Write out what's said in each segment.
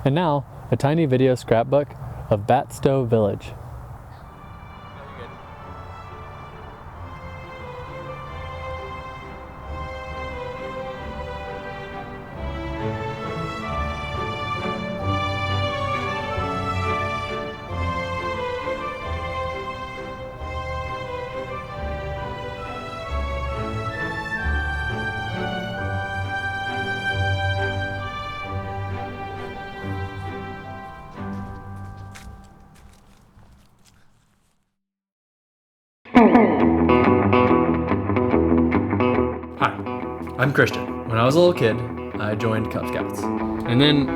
And now, a tiny video scrapbook of Batsto Village. Hi, I'm Christian. When I was a little kid, I joined Cub Scouts. And then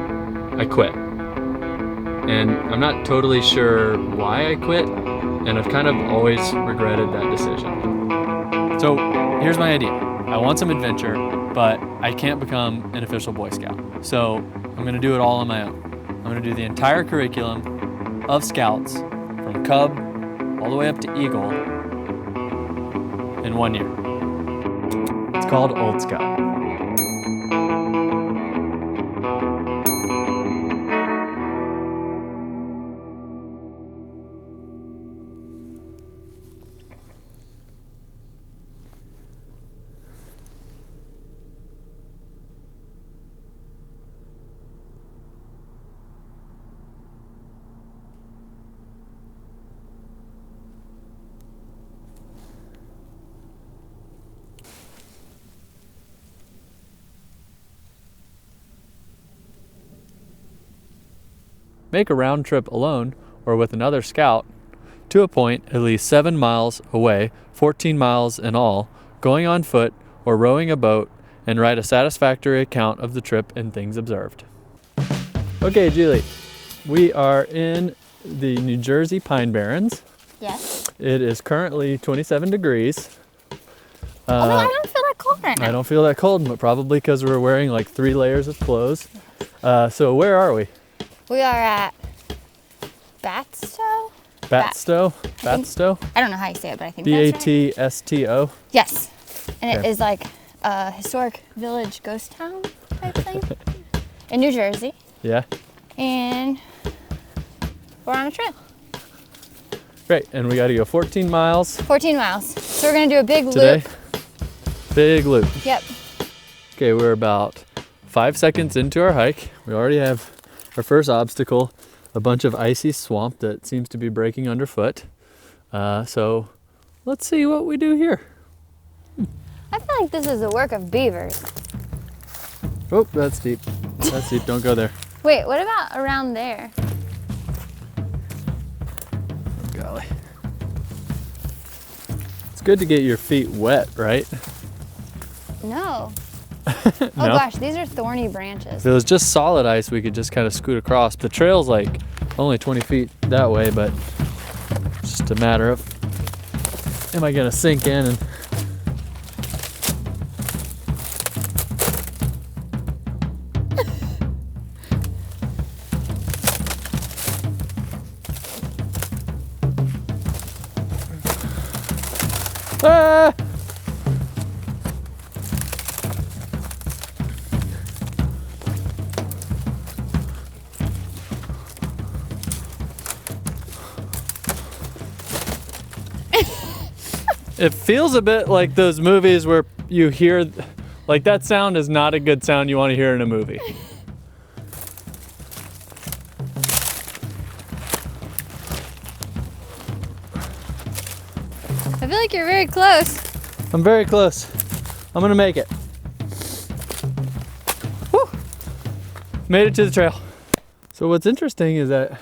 I quit. And I'm not totally sure why I quit, and I've kind of always regretted that decision. So here's my idea. I want some adventure, but I can't become an official Boy Scout. So I'm gonna do it all on my own. I'm gonna do the entire curriculum of Scouts from Cub all the way up to Eagle in 1 year. It's called Old Scout. Make a round trip alone or with another scout to a point at least 7 miles away, 14 miles in all, going on foot or rowing a boat, and write a satisfactory account of the trip and things observed. Okay, Julie, we are in the New Jersey Pine Barrens. Yes. It is currently 27 degrees. Although I don't feel that cold right now. I don't feel that cold, but probably because we're wearing like 3 layers of clothes. So where are we? We are at Batsto? Batsto? Batsto? I don't know how you say it, but I think that's right. B-A-T-S-T-O? Yes. And it Yeah. is like a historic village ghost town type thing in New Jersey. Yeah. And we're on a trail. Great, and we gotta go 14 miles 14 miles. So we're gonna do a big today. loop. Big loop. Yep. Okay, we're about 5 seconds into our hike. We already have our first obstacle, a bunch of icy swamp that seems to be breaking underfoot. So let's see what we do here. I feel like this is the work of beavers. Oh, that's deep. That's deep, don't go there. Wait, what about around there? Oh, golly. It's good to get your feet wet, right? No. No? Oh gosh, these are thorny branches. If it was just solid ice, we could just kind of scoot across. The trail's like only 20 feet that way, but it's just a matter of, am I gonna sink in and ah! It feels a bit like those movies where you hear, like that sound is not a good sound you want to hear in a movie. I feel like you're very close. I'm very close. I'm gonna make it. Woo! Made it to the trail. So what's interesting is that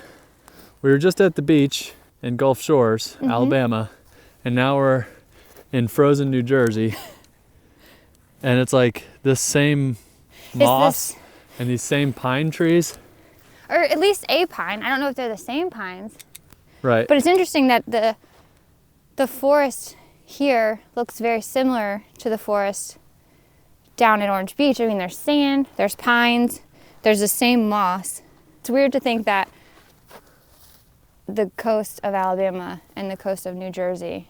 we were just at the beach in Gulf Shores, Alabama, and now we're in frozen New Jersey. And it's like this same moss and these same pine trees. Or at least a pine. I don't know if they're the same pines. Right. But it's interesting that the forest here looks very similar to the forest down at Orange Beach. I mean, there's sand, there's pines, there's the same moss. It's weird to think that the coast of Alabama and the coast of New Jersey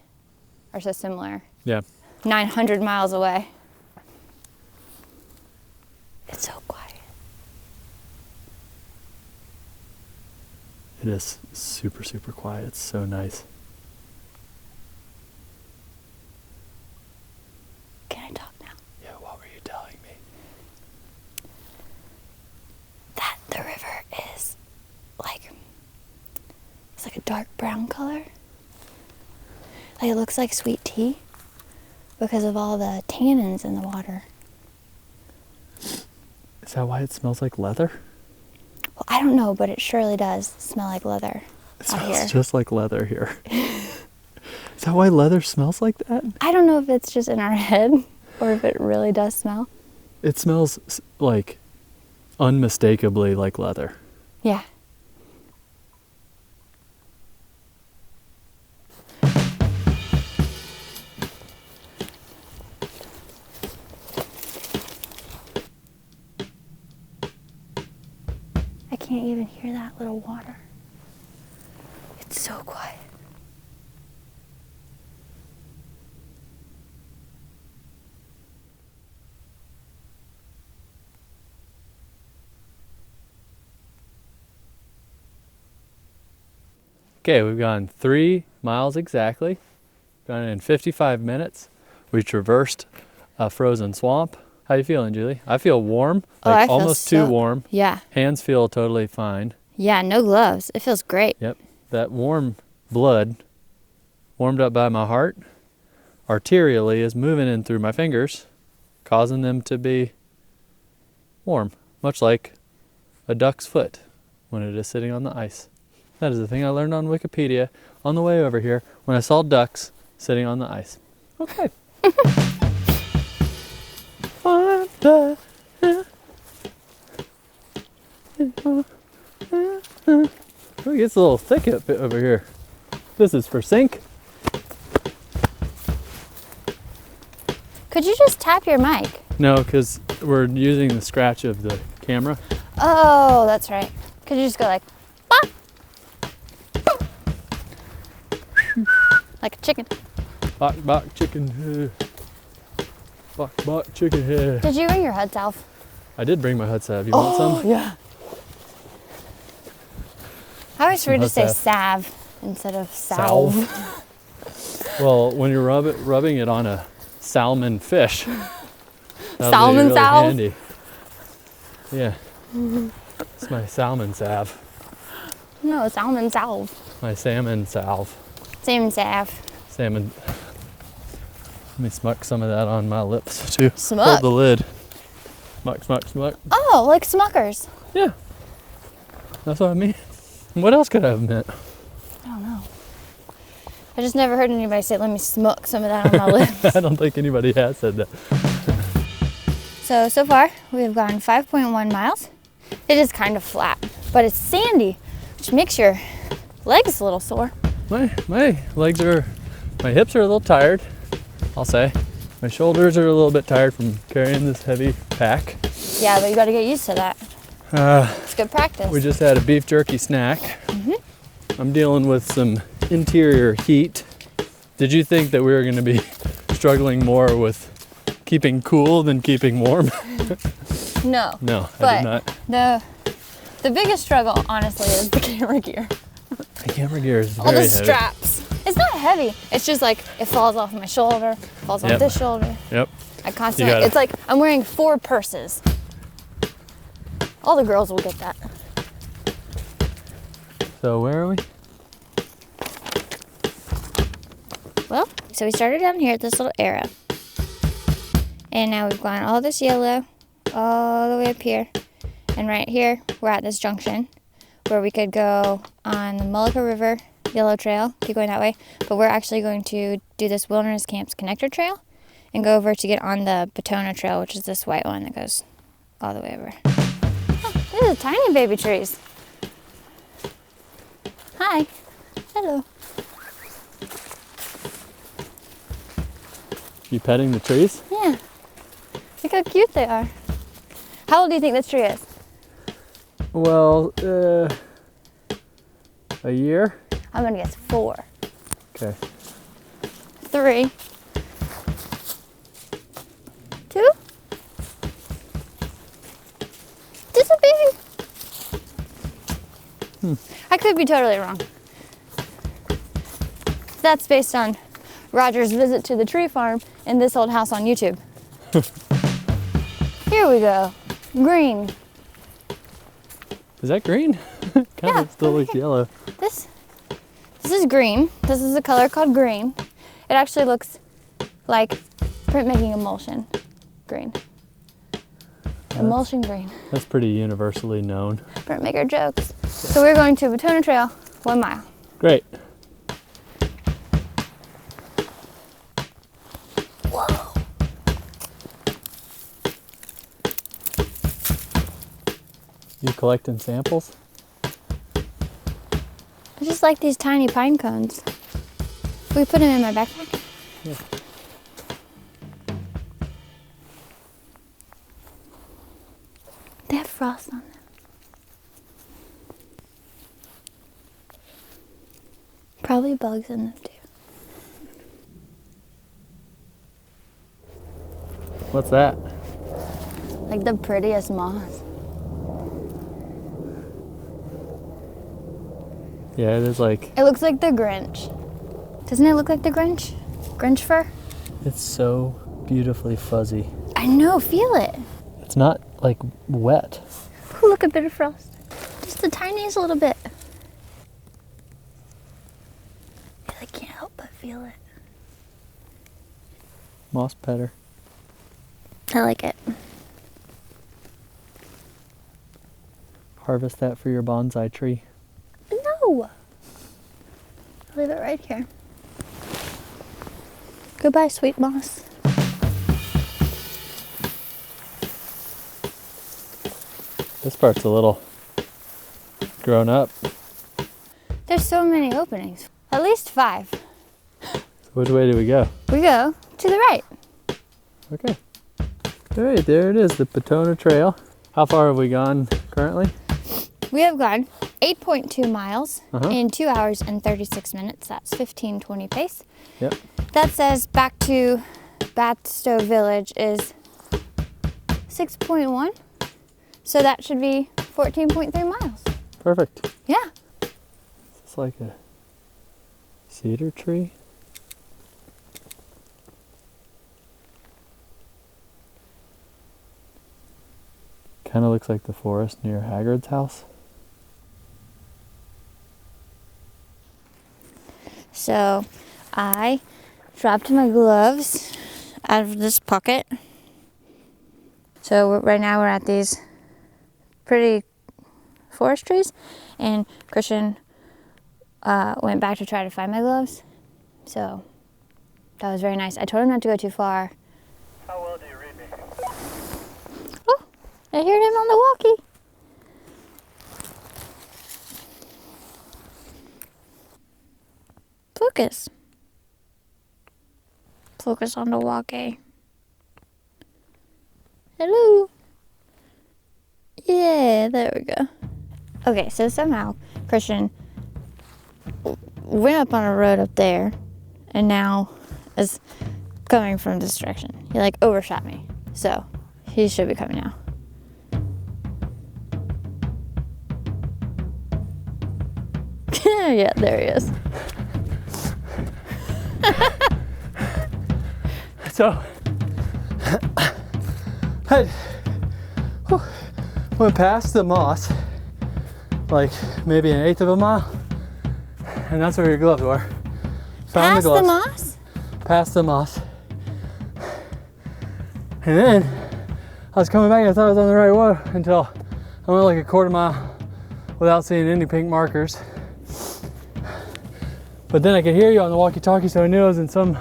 are so similar. Yeah. 900 miles away. It's so quiet. It is super, super quiet. It's so nice. Can I talk now? Yeah, what were you telling me? That the river is like, it's like a dark brown color. Like it looks like sweet tea because of all the tannins in the water. Is that why it smells like leather? Well, I don't know, but it surely does smell like leather It out smells here. just like leather here. Is that why leather smells like that? I don't know if it's just in our head or if it really does smell. It smells like unmistakably like leather. Yeah. I can't even hear that little water. It's so quiet. Okay, we've gone 3 miles exactly. Gone in 55 minutes. We traversed a frozen swamp. How you feeling, Julie? I feel warm, Oh, I like feel almost so- too warm. Yeah. Hands feel totally fine. Yeah, no gloves. It feels great. Yep. That warm blood, warmed up by my heart, arterially is moving in through my fingers, causing them to be warm, much like a duck's foot when it is sitting on the ice. That is the thing I learned on Wikipedia on the way over here when I saw ducks sitting on the ice. Okay. Oh, it gets a little thick up over here. This is for sync. Could you just tap your mic? No, because we're using the scratch of the camera. Oh, that's right. Could you just go like, "Bop." Like a chicken? Bok bok chicken. Bok bok chicken head. Did you bring your HUD salve? I did bring my HUD salve. You want some? Yeah. I always forget to HUD say salve. salve instead of salve. Well, when you're rubbing it on a salmon fish, that'll be Salmon really salve? handy. Yeah. It's my salmon salve. No, salmon salve. My salmon salve. Salmon salve. Salmon. Let me smuck some of that on my lips too. Smuck? Hold the lid. Smuck, smuck, smuck. Oh, like Smuckers. Yeah. That's what I mean. What else could I have meant? I don't know. I just never heard anybody say, let me smuck some of that on my lips. I don't think anybody has said that. So far, we have gone 5.1 miles. It is kind of flat, but it's sandy, which makes your legs a little sore. My legs are, my hips are a little tired, I'll say. My shoulders are a little bit tired from carrying this heavy pack. Yeah, but you got to get used to that. It's good practice. We just had a beef jerky snack. I'm dealing with some interior heat. Did you think that we were going to be struggling more with keeping cool than keeping warm? No. No, I But did not. the biggest struggle, honestly, is the camera gear. The camera gear is All very the heavy. straps. It's not heavy. It's just like it falls off my shoulder, falls off Yep. this shoulder. Yep. I constantly. gotta- It's like I'm wearing 4 purses. All the girls will get that. So where are we? Well, so we started down here at this little arrow. And now we've gone all this yellow, all the way up here. And right here, we're at this junction where we could go on the Mullica River Yellow Trail, keep going that way. But we're actually going to do this Wilderness Camps Connector Trail and go over to get on the Batona Trail, which is this white one that goes all the way over. Oh, these are tiny baby trees. Hi. Hello. You petting the trees? Yeah. Look how cute they are. How old do you think this tree is? Well, a year? I'm gonna guess 4. Okay. 3. 2? Just a baby. I could be totally wrong. That's based on Roger's visit to the tree farm and this old house on YouTube. Here we go. Green. Is that green? Kind of still looks yellow. This is green. This is a color called green. It actually looks like printmaking emulsion green. Emulsion green. That's pretty universally known. Printmaker jokes. So we're going to Batona Trail, 1 mile. Great. Whoa. You collecting samples? I just like these tiny pine cones. We put them in my backpack. Yeah. They have frost on them. Probably bugs in them too. What's that? Like the prettiest moss. Yeah, it is like, It looks like the Grinch. Doesn't it look like the Grinch? Grinch fur? it's so beautifully fuzzy. I know, feel it. It's not like wet. Ooh, look, a bit of frost. Just the tiniest little bit. I can't help but feel it. Moss petter. I like it. Harvest that for your bonsai tree. No! I'll leave it right here. Goodbye, sweet moss. This part's a little grown up. There's so many openings. At least 5. So which way do we go? We go to the right. Okay. All right, there it is, the Batona Trail. How far have we gone currently? We have gone 8.2 miles Uh-huh. in 2 hours and 36 minutes. That's 15:20 pace. Yep. That says back to Batsto Village is 6.1. So that should be 14.3 miles. Perfect. Yeah. It's like a cedar tree. Kind of looks like the forest near Haggard's house. So I dropped my gloves out of this pocket. So right now we're at these pretty forest trees, and Christian went back to try to find my gloves. So that was very nice. I told him not to go too far. How well do you read me? Oh, I heard him on the walkie. Focus. Focus on the walkie. Hello. Yeah, there we go. Okay, so somehow Christian went up on a road up there and now is coming from this direction. He like overshot me. So he should be coming now. Yeah, there he is. So, I went past the moss, like maybe 1/8 of a mile, and that's where your gloves were. Found Past the gloves. moss? Past the moss. And then I was coming back and I thought I was on the right road until I went like a 1/4 mile without seeing any pink markers. But then I could hear you on the walkie-talkie, so I knew I was in some,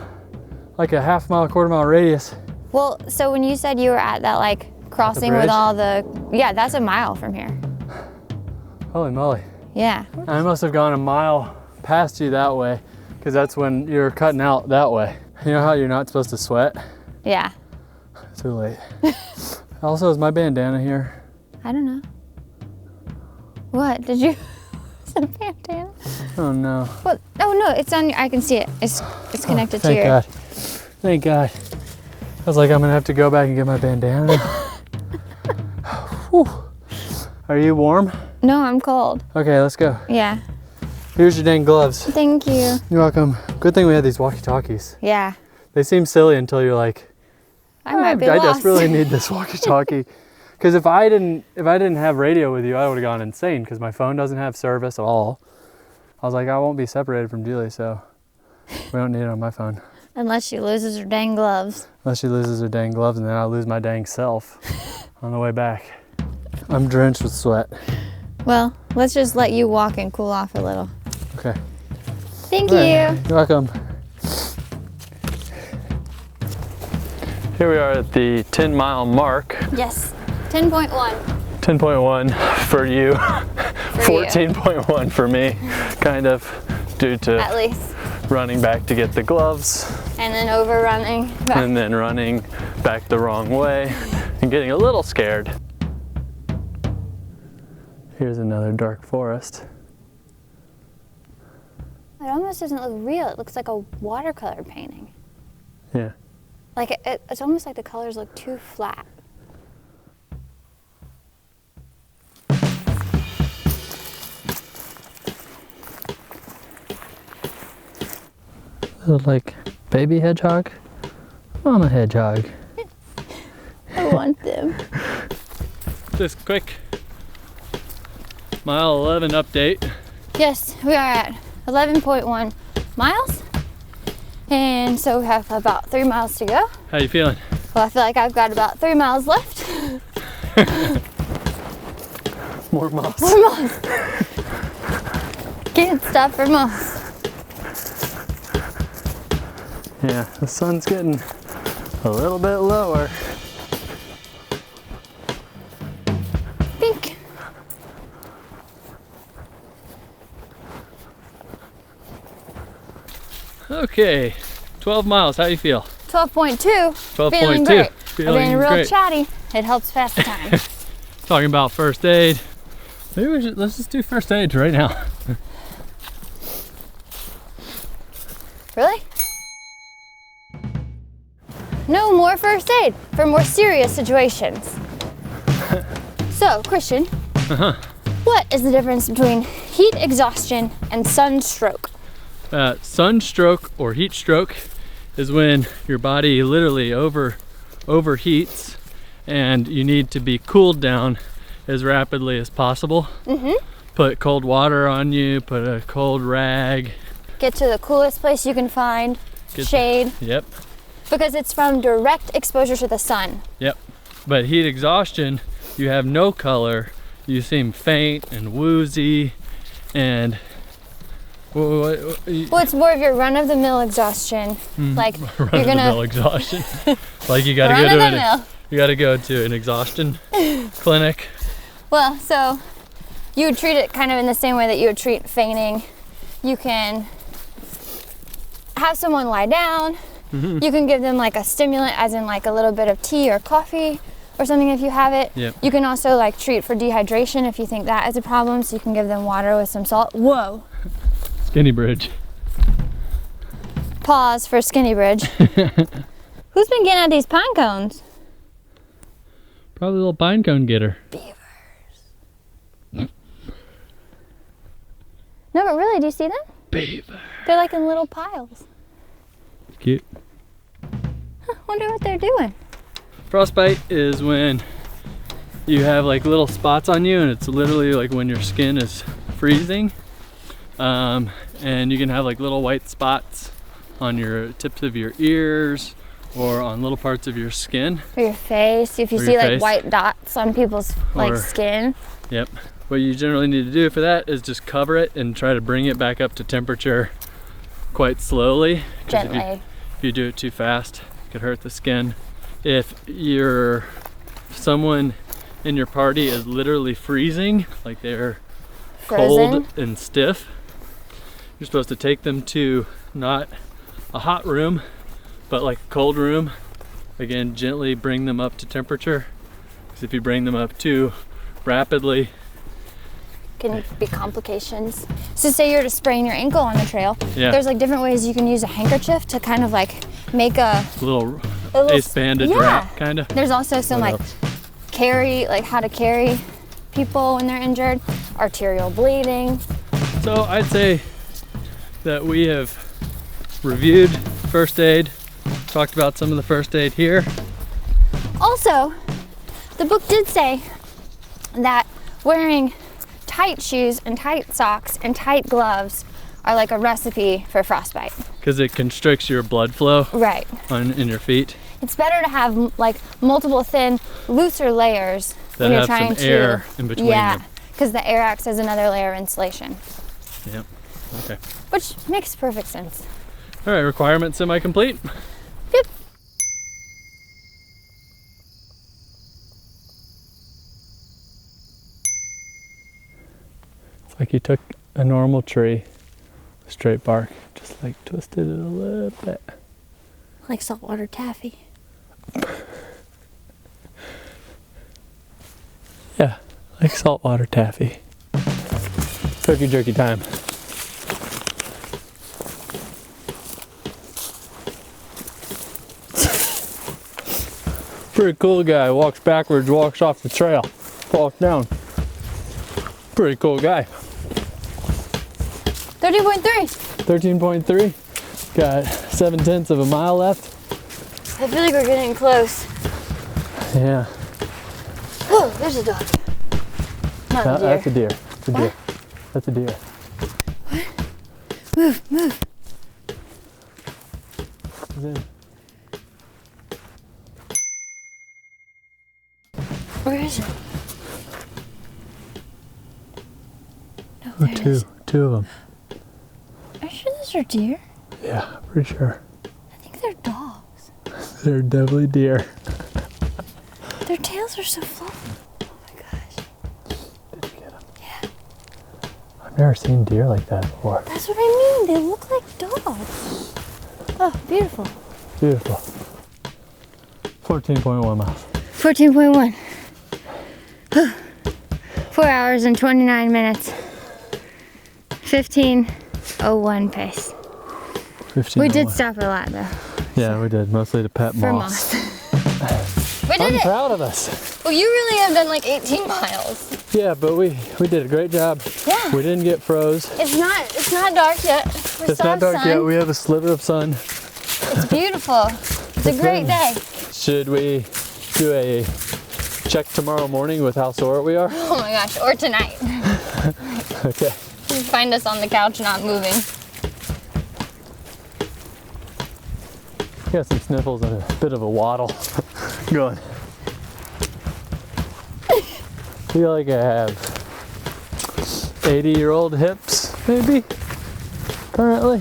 like a 1/2 mile, 1/4 mile radius. Well, so when you said you were at that like crossing with bridge? all the, yeah, that's a mile from here. Holy moly. Yeah. I must have gone a mile past you that way, because that's when you're cutting out that way. You know how you're not supposed to sweat? Yeah. Too late. Also, is my bandana here? I don't know. What? Did you? Is it a bandana? Oh no. What? Oh no, it's on. I can see it. It's connected to Thank your. God. Thank God. I was like, I'm gonna have to go back and get my bandana. Whew. Are you warm? No, I'm cold. Okay, let's go. Yeah. Here's your dang gloves. Thank you. You're welcome. Good thing we had these walkie-talkies. Yeah. They seem silly until you're like, I might be I lost. just really need this walkie-talkie. Because if I didn't have radio with you, I would have gone insane because my phone doesn't have service at all. I was like, I won't be separated from Julie, so we don't need it on my phone. Unless she loses her dang gloves. Unless she loses her dang gloves and then I'll lose my dang self on the way back. I'm drenched with sweat. Well, let's just let you walk and cool off a little. Okay. Thank All you. right. You're welcome. Here we are at the 10-mile mark. Yes. 10.1. 10.1 for you, For 14.1 for me, kind of due to At least. running back to get the gloves And then overrunning. Back. and then running back the wrong way and getting a little scared. Here's another dark forest. It almost doesn't look real. It looks like a watercolor painting. Yeah. Like it's almost like the colors look too flat. Little like baby hedgehog, mama hedgehog. I want them. Just quick mile 11 update. Yes, we are at 11.1 miles. And so we have about 3 miles to go. How you feeling? Well, I feel like I've got about 3 miles left. More moss. More moss. Can't stop for moss. Yeah, the sun's getting a little bit lower. Pink. Okay, 12 miles. How you feel? 12.2. 12.2. Feeling great. Feeling We're being real great. chatty. It helps pass the time. Talking about first aid. Maybe let's just do first aid right now. Really? No more first aid for more serious situations. So, Christian, what is the difference between heat exhaustion and sunstroke? Sunstroke or heat stroke is when your body literally overheats and you need to be cooled down as rapidly as possible. Put cold water on you, put a cold rag. Get to the coolest place you can find, shade, Yep, because it's from direct exposure to the sun. yep. But heat exhaustion, you have no color, you seem faint and woozy, and Well, it's more of your run-of-the-mill exhaustion. Like you're run-of-the-mill gonna exhaustion. Like you gotta go to an exhaustion clinic. Well, so you would treat it kind of in the same way that you would treat fainting. You can have someone lie down. You can give them like a stimulant, as in like a little bit of tea or coffee or something if you have it. Yep. You can also like treat for dehydration if you think that is a problem. So you can give them water with some salt. Whoa. Skinny bridge. Pause for skinny bridge. Who's been getting at these pine cones? Probably a little pine cone getter. Beavers. No, but really, do you see them? Beaver. They're like in little piles. Cute. Wonder what they're doing. Frostbite is when you have like little spots on you, and it's literally like when your skin is freezing. And you can have like little white spots on your tips of your ears or on little parts of your skin. Or your face. If you Or see your like face. white dots on people's like Or- skin. Yep. What you generally need to do for that is just cover it and try to bring it back up to temperature quite slowly. 'Cause Gently. If you do it too fast, it could hurt the skin. If someone in your party is literally freezing, like they're Frozen. cold and stiff, you're supposed to take them to not a hot room, but like a cold room. Again, gently bring them up to temperature. Because if you bring them up too rapidly, Can be complications. So say you're to sprain your ankle on the trail. Yeah. There's like different ways you can use a handkerchief to kind of like make a little little ace bandage yeah. wrap, kind of. There's also some What like else? how to carry people when they're injured. arterial bleeding. So I'd say that we have reviewed first aid, talked about some of the first aid here. Also, the book did say that wearing tight shoes and tight socks and tight gloves are like a recipe for frostbite. Because it constricts your blood flow Right. in your feet. It's better to have like multiple thin, looser layers That when you're have trying some to. air in between Yeah, them. because the air acts as another layer of insulation, Yep. Okay. which makes perfect sense. All right, requirement semi-complete. Yep. It's like you took a normal tree, straight bark, just like twisted it a little bit. Like saltwater taffy. Yeah, like saltwater taffy. Turkey jerky time. Pretty cool guy, walks backwards, walks off the trail, falls down. Pretty cool guy. 30.3. 13.3, got 7/10 of a mile left. I feel like we're getting close. Yeah, Oh, there's a dog. Not a deer. that's a deer. It's a deer. That's a deer. Move. He's in. Where is it? No, there it is. Two of them. Are you sure those are deer? Yeah, pretty sure. I think they're dogs. They're definitely deer. Their tails are so fluffy. Oh my gosh. Did you get them? Yeah. I've never seen deer like that before. That's what I mean. They look like dogs. Oh, beautiful. Beautiful. 14.1 miles. 14.1. 4 hours and 29 minutes. 15:01 pace. 15. We did stop a lot though. Yeah, we did. Mostly to pet For moss. moss. We did I'm it. proud of us. Well, you really have done like 18 miles. Yeah, but we did a great job. Yeah. We didn't get froze. It's not dark yet. We It's still not have dark sun. yet. We have a sliver of sun. It's beautiful. It's a great day. Should we do a check tomorrow morning with how sore we are? Oh my gosh, or tonight. Okay. You find us on the couch not moving. Got some sniffles and a bit of a waddle going. Feel like I have 80-year-old hips, maybe, currently.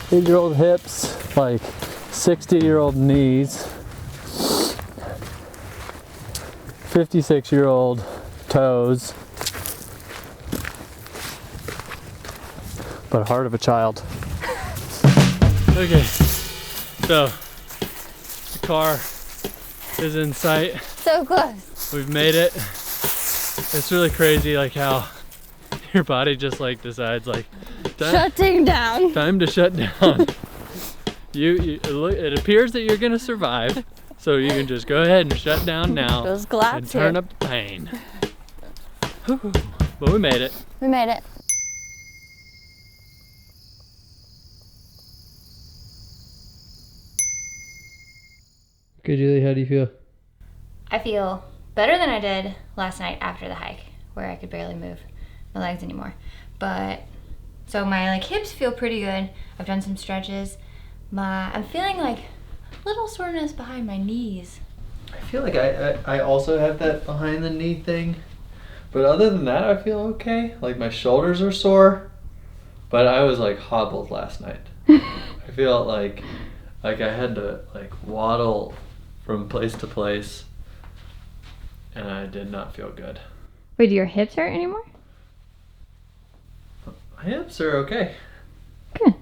80-year-old hips, like 60-year-old knees, 56-year-old toes, but heart of a child. Okay, so the car is in sight. So close. We've made it. It's really crazy, like how your body just like decides like Shutting down. time to shut down. It appears that you're gonna survive, so you can just go ahead and shut down now Those and glaps turn here. up the pain. But we made it. We made it. Okay, Julie, how do you feel? I feel better than I did last night after the hike, where I could barely move my legs anymore. But so my like hips feel pretty good. I've done some stretches. I'm feeling like a little soreness behind my knees. I feel like I also have that behind the knee thing, but other than that, I feel okay. Like my shoulders are sore, but I was like hobbled last night. I feel like I had to like waddle from place to place, and I did not feel good. Wait, do your hips hurt anymore? My hips are okay. Good.